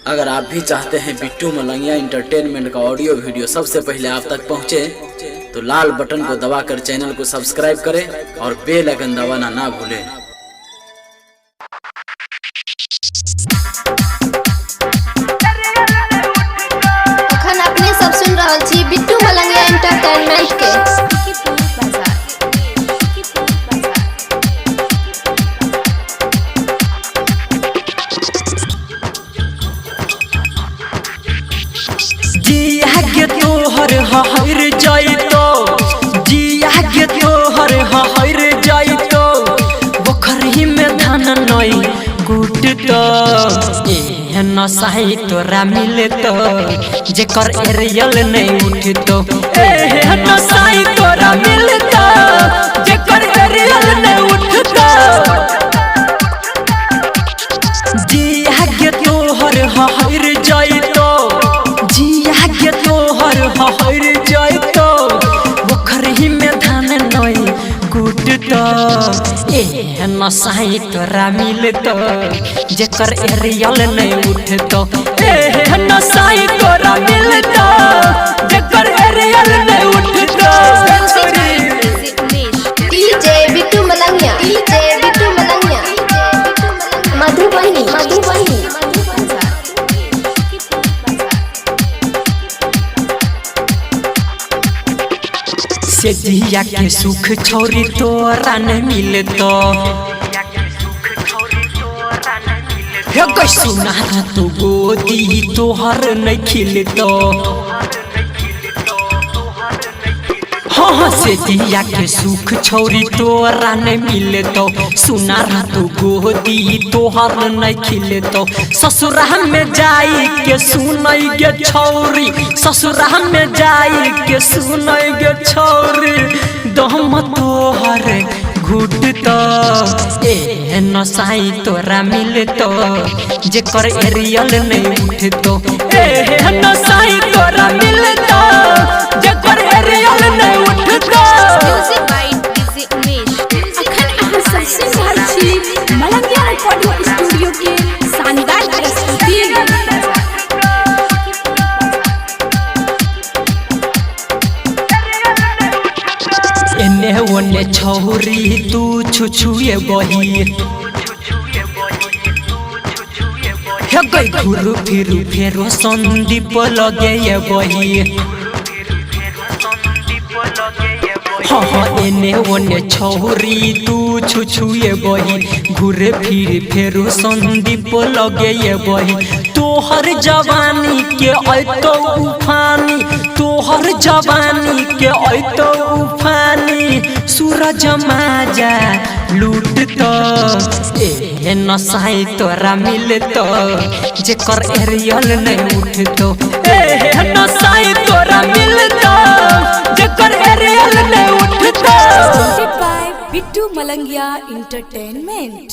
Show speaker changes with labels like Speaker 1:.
Speaker 1: अगर आप भी चाहते हैं बिट्टू मलंगिया इंटरटेनमेंट का ऑडियो वीडियो सबसे पहले आप तक पहुंचे, तो लाल बटन को दबाकर चैनल को सब्सक्राइब करें और बेल आइकन दबाना ना भूलें।
Speaker 2: अखन अपने सब सुन रहा छी बिट्टू मलंगिया इंटरटेनमेंट के।
Speaker 3: जिया के तोहर हर जाइतो, जिया के तोहर हर जाइतो, पोखरी में धान नई कुटतो। ए नसाई तोरा मिलतो, जेकर एरियल नहीं उठतो। ए नसाई तोरा मिलतो, जेकर एरियल नहीं उठतो। जिया के तोहर हर जाइतो, जिया के तोहर हर जाइतो, पोखरी में धान नई कुटतो। ए नसाई तोरा मिलतो, जेकर एरियल नहीं उठतो। ए नसाई तोरा मिलतो, जेकर एरियल नहीं उठतो।
Speaker 2: DJ Bittu Malangiya, DJ Bittu Malangiya, Madhubani Madhubani.
Speaker 3: से जिया के सुख छोरी तोरा नहीं मिलतो। हे कोई सुना तो गोदी तोहर नहीं खिलतो। हाँ से जिया के सुख छोरी तोरा नहीं मिलतो। सुना तो गोदी तोहर नहीं खिलतो। ससुरा में जाई के सुनई गे छौरी, ससुरा में जाई के सुनई गे छौरी, दम तोहर घुटतो। ए नसाई तोरा मिलतो, जेकर एरियल नहीं उठतो। ए नसाई तोरा मिलतो, जेकर एरियल नहीं उठतो।
Speaker 2: Music by DJ Umesh.
Speaker 4: अखन अहाँ सब सुन रहल छी मलंगिया रिकॉर्डिंग स्टूडियो के शानदार प्रस्तुति।
Speaker 3: एने ओने छौरी तू छुछुए बही, हे गई घुरु फिरु फेरो संदीप लगे बही। हाँ एने ओने छौरी तू छुछुए बही, घुरे फिर फेरो संदीप लगे बही। तोहर जवानी के ऐतो उफानी, तोहर जवानी के ऐतो उफानी, सूरज माजा लूटतो। ए नसाई तोरा मिलतो, जेकर एरियल नहीं उठतो। ए नसाई तोरा मिलतो, जेकर एरियल नहीं उठतो।
Speaker 4: By Bittu Malangiya entertainment.